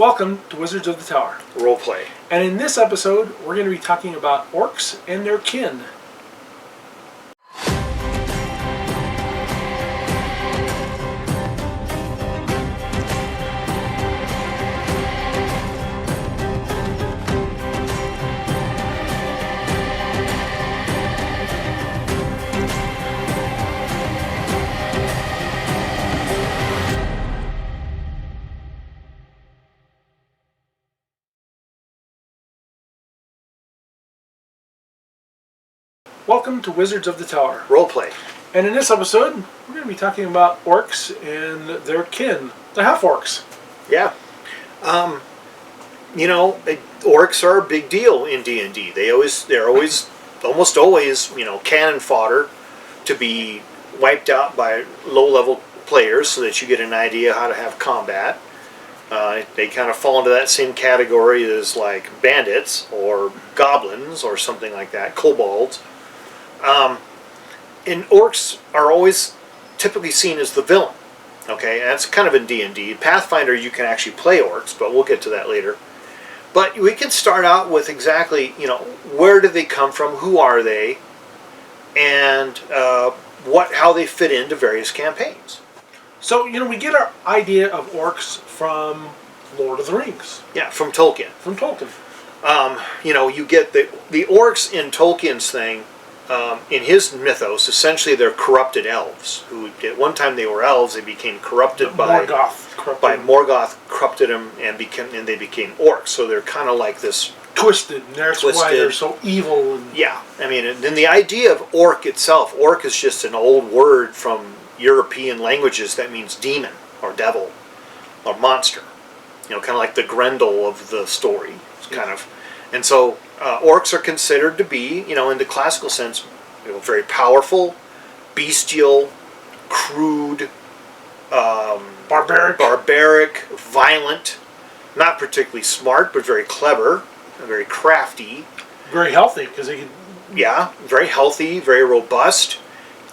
Welcome to Wizards of the Tower. Roleplay. And in this episode, we're going to be talking about orcs and their kin. Welcome to Wizards of the Tower. Roleplay. And in this episode, we're going to be talking about orcs and their kin, the Half-Orcs. Yeah. Orcs are a big deal in D&D. They're always, almost always, cannon fodder to be wiped out by low-level players so that you get an idea how to have combat. They kind of fall into that same category as like bandits or goblins or something like that, kobolds. And orcs are always typically seen as the villain. Okay, and that's kind of in D&D. Pathfinder, you can actually play orcs, but we'll get to that later. But we can start out with exactly, where do they come from, who are they, and how they fit into various campaigns. So, we get our idea of orcs from Lord of the Rings. Yeah, from Tolkien. From Tolkien. You get the orcs in Tolkien's thing. In his mythos, essentially they're corrupted elves who at one time they were elves. They became corrupted by Morgoth corrupted them and they became orcs. So they're kind of like this twisted. And that's why they're so evil. And then the idea of orc itself, orc is just an old word from European languages that means demon or devil or monster. Kind of like the Grendel of the story. And so orcs are considered to be, in the classical sense, very powerful, bestial, crude, barbaric, violent, not particularly smart, but very clever, very crafty. Very healthy, because they can... Yeah, very healthy, very robust,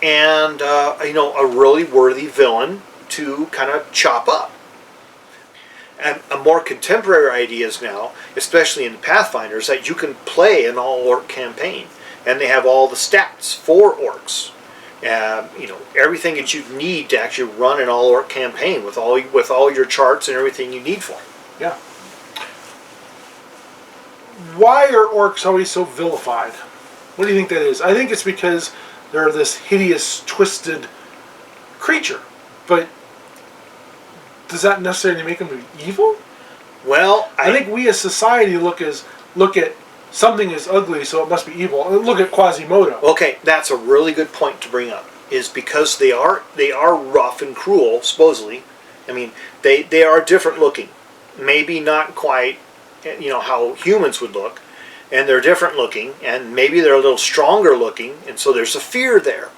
and, a really worthy villain to kind of chop up. And a more contemporary ideas now, especially in Pathfinders, that you can play an all-orc campaign, and they have all the stats for orcs. Everything that you need to actually run an all-orc campaign with all your charts and everything you need for it. Yeah. Why are orcs always so vilified? What do you think that is? I think it's because they're this hideous, twisted creature, but does that necessarily make them evil? Well, I think we as society look at something as ugly, so it must be evil. And look at Quasimodo. Okay, that's a really good point to bring up. Is because they are rough and cruel, supposedly. I mean, they are different looking. Maybe not quite, how humans would look, and they're different looking, and maybe they're a little stronger looking, and so there's a fear there.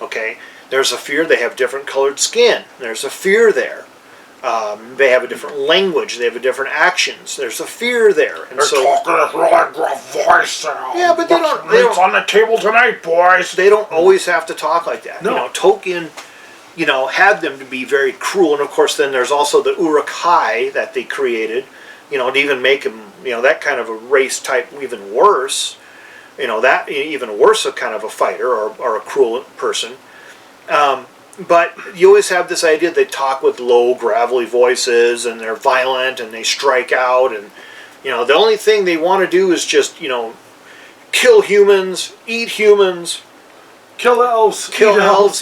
Okay, there's a fear. They have different colored skin. There's a fear there. They have a different language. They have a different actions. There's a fear there, and they're talking a really gruff voice. Yeah, but they don't. Meat's on the table tonight, boys. They don't always have to talk like that. No. Tolkien, had them to be very cruel, and of course, then there's also the Uruk-hai that they created. To even make them, that kind of a race type even worse. That even worse, a kind of a fighter or a cruel person. But you always have this idea they talk with low, gravelly voices, and they're violent, and they strike out, and, the only thing they want to do is just, kill humans, eat humans, kill elves,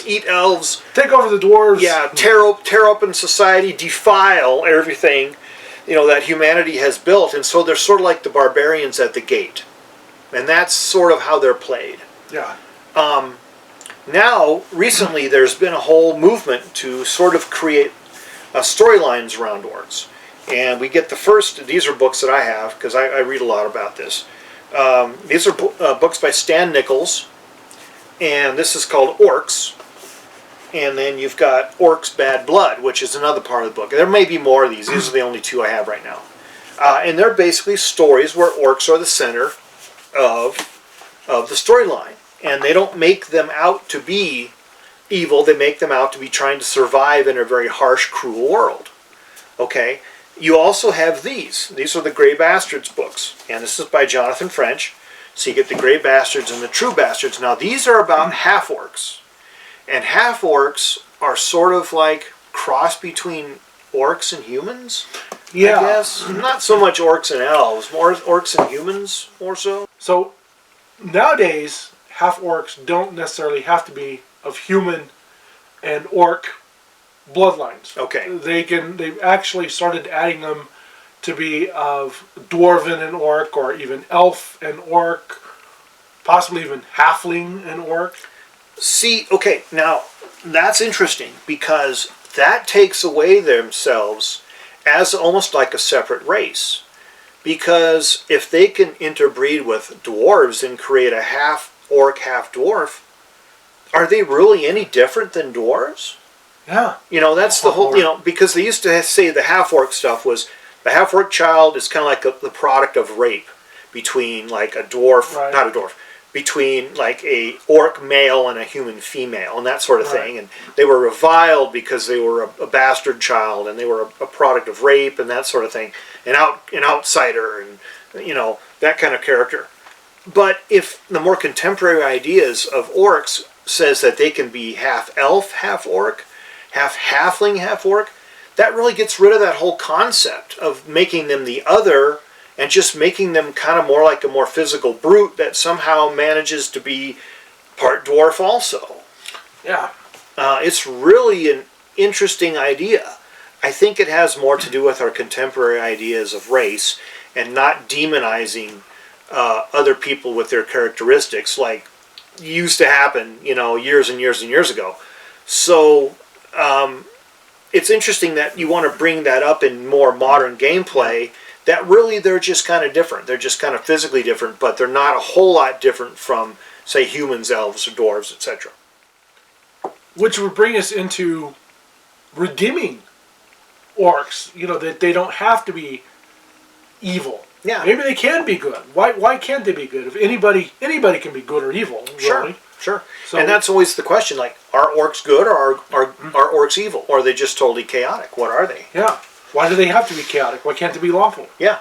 eat elves, take over the dwarves. Yeah, tear up in society, defile everything, that humanity has built, and so they're sort of like the barbarians at the gate. And that's sort of how they're played. Yeah. Now, recently, there's been a whole movement to sort of create storylines around orcs. And we get these are books that I have, because I read a lot about this. These are books by Stan Nichols, and this is called Orcs. And then you've got Orcs Bad Blood, which is another part of the book. There may be more of these. These are the only two I have right now. And they're basically stories where orcs are the center of the storyline. And they don't make them out to be evil. They make them out to be trying to survive in a very harsh, cruel world. Okay? You also have these. These are the Grey Bastards books. And this is by Jonathan French. So you get the Grey Bastards and the True Bastards. Now these are about half-orcs. And half-orcs are sort of like cross between orcs and humans, Yeah. I guess. Not so much orcs and elves, more orcs and humans, more so. So nowadays, half-orcs don't necessarily have to be of human and orc bloodlines. Okay. They've actually started adding them to be of dwarven and orc, or even elf and orc, possibly even halfling and orc. See, okay, now that's interesting because that takes away themselves as almost like a separate race. Because if they can interbreed with dwarves and create a half-orc, half-dwarf, are they really any different than dwarves? Yeah. You know, that's the whole, you know, because they used to say the half-orc stuff was, the half-orc child is kind of like the product of rape between like a dwarf, Right. not a dwarf, between like a orc male and a human female and that sort of Right. thing. And they were reviled because they were a bastard child and they were a product of rape and that sort of thing. An outsider and, you know, that kind of character. But if the more contemporary ideas of orcs says that they can be half elf, half orc, half halfling, half orc, that really gets rid of that whole concept of making them the other and just making them kind of more like a more physical brute that somehow manages to be part dwarf also. Yeah. It's really an interesting idea. I think it has more to do with our contemporary ideas of race and not demonizing other people with their characteristics like used to happen, you know, years and years and years ago. So it's interesting that you want to bring that up in more modern gameplay, that really they're just kind of different. They're just kind of physically different, but they're not a whole lot different from, say, humans, elves, or dwarves, etc. Which would bring us into redeeming orcs. You know, that they don't have to be evil. Yeah. Maybe they can be good. Why can't they be good? If anybody can be good or evil, really. Sure. So, And that's always the question, like, are orcs good or are orcs evil? Or are they just totally chaotic? What are they? yeah. Why do they have to be chaotic? Why can't they be lawful? Yeah.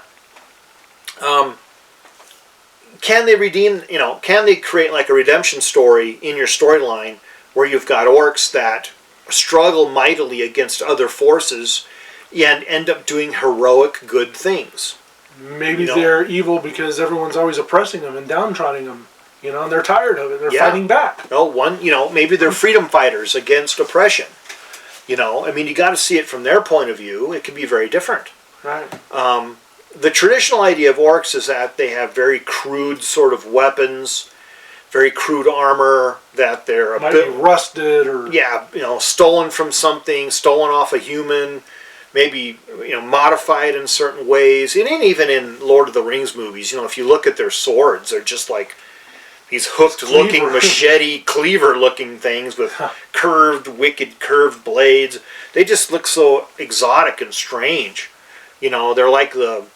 Can they redeem, you know, can they create like a redemption story in your storyline where you've got orcs that struggle mightily against other forces and end up doing heroic good things? Maybe You know? they're evil because everyone's always oppressing them and downtrodden them. You know, and they're tired of it. They're fighting back. No, maybe they're freedom fighters against oppression. You know, I mean, you got to see it from their point of view. It can be very different. Right. The traditional idea of orcs is that they have very crude sort of weapons, very crude armor, that they're a Might bit be rusted or... yeah, you know, stolen from something, stolen off a human, maybe, you know, modified in certain ways. And even in Lord of the Rings movies, you know, if you look at their swords, they're just like these hooked-looking, Cleaver. machete, cleaver-looking things with wicked curved blades. They just look so exotic and strange. You know, they're like the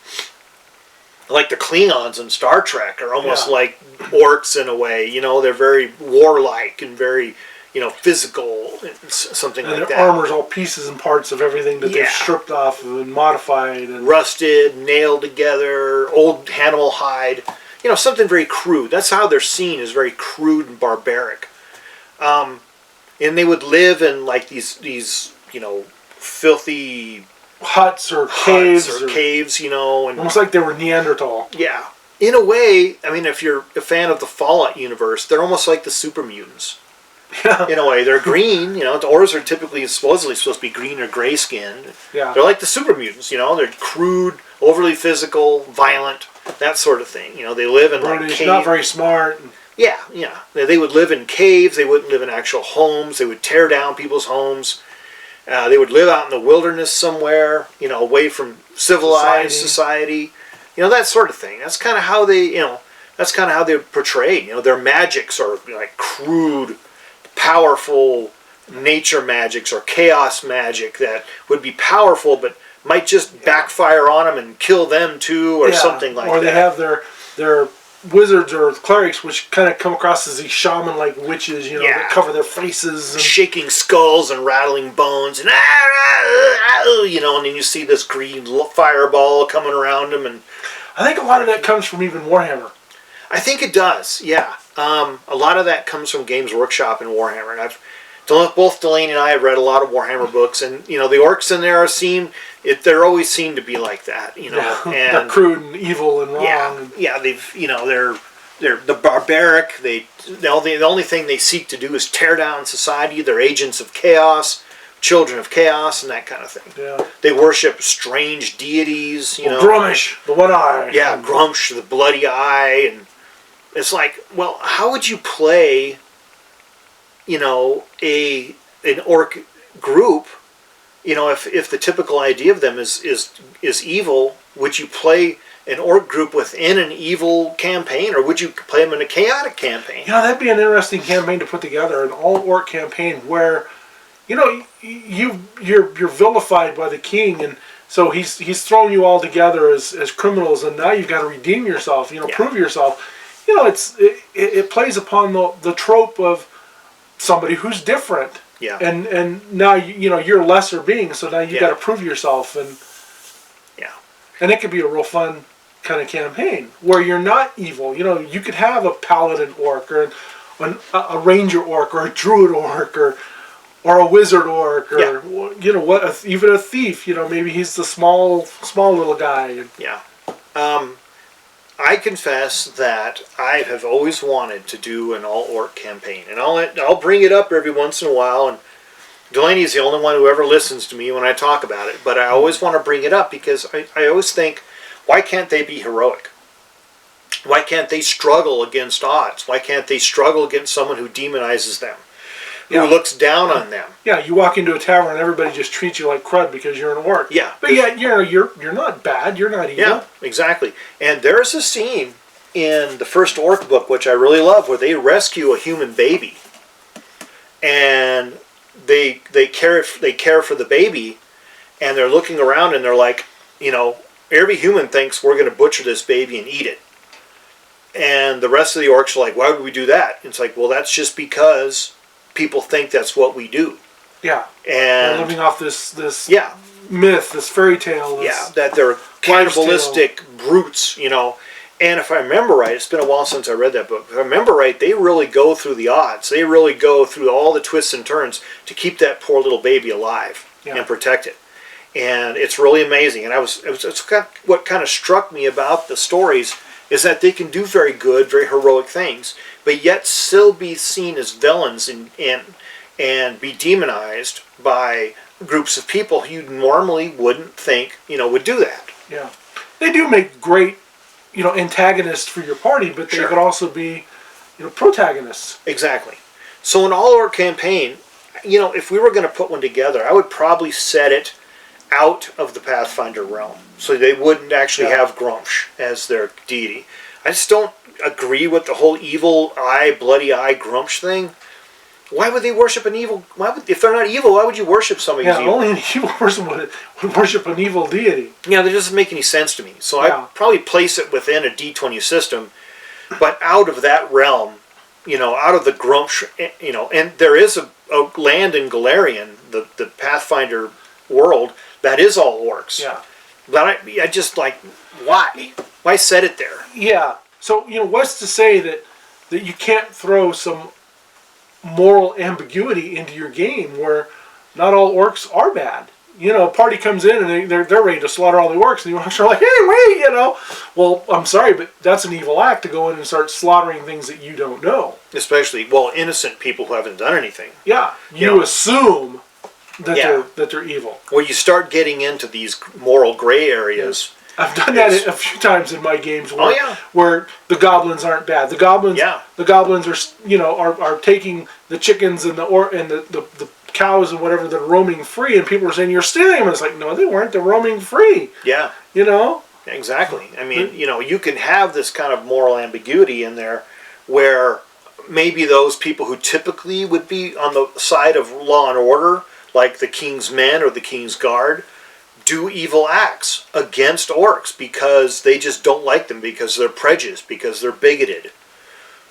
Klingons in Star Trek, are almost like orcs in a way. You know, they're very warlike and very, you know, physical, something And like their that. armor's all pieces and parts of everything that they've stripped off and modified. And Rusted, nailed together, old animal hide. You know, something very crude. That's how they're seen, as very crude and barbaric. And they would live in like these you know, filthy huts or caves, you know, and almost like they were Neanderthal. yeah. In a way, I mean, if you're a fan of the Fallout universe, they're almost like the super mutants. Yeah. In a way, they're green. You know, the Orcs are supposedly supposed to be green or gray skinned. Yeah. They're like the super mutants. You know, they're crude, overly physical, violent, that sort of thing. You know, they live in like British, caves. not very smart. Yeah. They would live in caves. They wouldn't live in actual homes. They would tear down people's homes. They would live out in the wilderness somewhere, you know, away from civilized society. You know, that sort of thing. That's kind of how they, you know, that's kind of how they're portrayed. You know, their magics are like crude, powerful nature magics or chaos magic that would be powerful but might just backfire on them and kill them too, or something like that. Or they have their wizards or clerics, which kind of come across as these shaman-like witches, you know, that cover their faces. And shaking skulls and rattling bones and you know, and then you see this green fireball coming around them. And I think a lot of that comes from even Warhammer. I think it does, yeah. A lot of that comes from Games Workshop and Warhammer. And both Delaney and I have read a lot of Warhammer books, and you know the orcs in there they're always seen to be like that, you know. Yeah, and they're crude and evil and wrong. Yeah, they're the barbaric. The only thing they seek to do is tear down society. They're agents of chaos, children of chaos, and that kind of thing. Yeah. They worship strange deities, you know. Grumish, the one eye. Yeah, Grumsh, the bloody eye, and it's like, well, how would you play, you know, an orc group? You know, if the typical idea of them is evil, would you play an orc group within an evil campaign, or would you play them in a chaotic campaign? You know, that'd be an interesting campaign to put together, an all-orc campaign where, you know, you're vilified by the king, and so he's thrown you all together as criminals, and now you've got to redeem yourself, you know, prove yourself. You know, it plays upon the trope of somebody who's different. Yeah. And now you know you're a lesser being, so now you got to prove yourself, and it could be a real fun kind of campaign where you're not evil. You know, you could have a paladin orc or a ranger orc or a druid orc or a wizard orc or you know even a thief. You know, maybe he's the small little guy. Yeah. I confess that I have always wanted to do an all-orc campaign, and I'll bring it up every once in a while, and Delaney's the only one who ever listens to me when I talk about it, but I always want to bring it up because I always think, why can't they be heroic? Why can't they struggle against odds? Why can't they struggle against someone who demonizes them, who looks down on them? Yeah, you walk into a tavern and everybody just treats you like crud because you're an orc. Yeah. But yet you're not bad, you're not evil. Yeah, exactly. And there's a scene in the first orc book, which I really love, where they rescue a human baby. And they care for the baby, and they're looking around and they're like, you know, every human thinks we're going to butcher this baby and eat it. And the rest of the orcs are like, why would we do that? And it's like, well, that's just because people think that's what we do. Yeah. And they're living off this myth, this fairy tale. That they're cannibalistic brutes, you know. And if I remember right, it's been a while since I read that book. If I remember right, they really go through the odds. They really go through all the twists and turns to keep that poor little baby alive and protect it. And it's really amazing. And what kind of struck me about the stories is that they can do very good, very heroic things, but yet still be seen as villains and be demonized by groups of people who you normally wouldn't think, you know, would do that. Yeah. They do make great, you know, antagonists for your party, but they could also be, you know, protagonists. Exactly. So an all-orc campaign, you know, if we were going to put one together, I would probably set it out of the Pathfinder realm, so they wouldn't actually have Grumsh as their deity. I just don't agree with the whole evil eye, bloody eye Grumsh thing. Why would they worship an evil? If they're not evil, why would you worship somebody who's evil? Only an evil person would worship an evil deity. Yeah, that doesn't make any sense to me. So I'd probably place it within a D20 system, but out of that realm, you know, out of the Grumsh, you know, and there is a land in Galarian, the Pathfinder world, that is all orcs. Yeah. But I just like, why? Why set it there? Yeah. So, you know, what's to say that you can't throw some moral ambiguity into your game where not all orcs are bad? You know, a party comes in and they're ready to slaughter all the orcs, and the orcs are like, hey, wait, you know. Well, I'm sorry, but that's an evil act to go in and start slaughtering things that you don't know. Especially, well, innocent people who haven't done anything. Yeah. You assume that they're evil. Well, you start getting into these moral gray areas. I've done that a few times in my games where the goblins aren't bad. The goblins are, you know, are taking the chickens and the cows and whatever that are roaming free, and people are saying you're stealing them. And it's like, no, they weren't. They're roaming free. Yeah. You know? Exactly. I mean, you know, you can have this kind of moral ambiguity in there where maybe those people who typically would be on the side of law and order, like the king's men or the king's guard, do evil acts against orcs because they just don't like them, because they're prejudiced, because they're bigoted.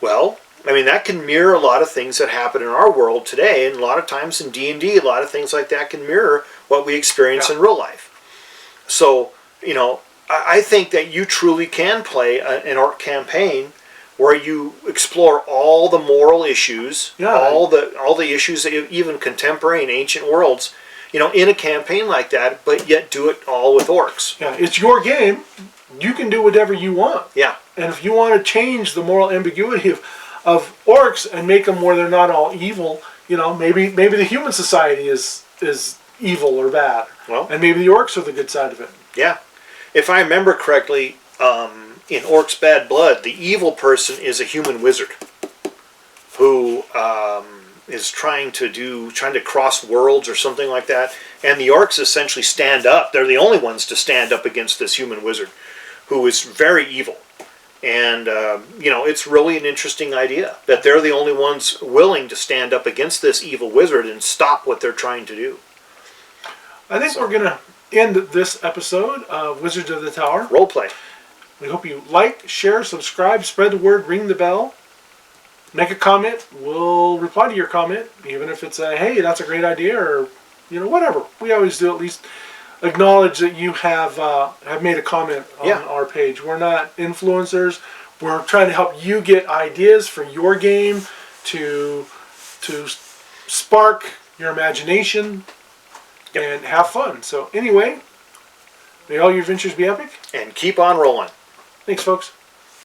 Well, I mean, that can mirror a lot of things that happen in our world today, and a lot of times in D&D, a lot of things like that can mirror what we experience in real life. So, you know, I think that you truly can play an orc campaign where you explore all the moral issues, all the issues that even contemporary and ancient worlds, you know, in a campaign like that, but yet do it all with orcs. Yeah, it's your game. You can do whatever you want. Yeah. And if you want to change the moral ambiguity of orcs and make them where they're not all evil, you know, maybe the human society is evil or bad. Well, and maybe the orcs are the good side of it. Yeah. If I remember correctly, in Orcs Bad Blood, the evil person is a human wizard who is trying to cross worlds or something like that. And the orcs essentially stand up. They're the only ones to stand up against this human wizard who is very evil. And, you know, it's really an interesting idea that they're the only ones willing to stand up against this evil wizard and stop what they're trying to do. I think we're going to end this episode of Wizards of the Tower. Roleplay. We hope you like, share, subscribe, spread the word, ring the bell. Make a comment. We'll reply to your comment, even if it's a, hey, that's a great idea, or, you know, whatever. We always do at least acknowledge that you have made a comment on our page. We're not influencers. We're trying to help you get ideas for your game to spark your imagination and have fun. So anyway, may all your adventures be epic. And keep on rolling. Thanks, folks.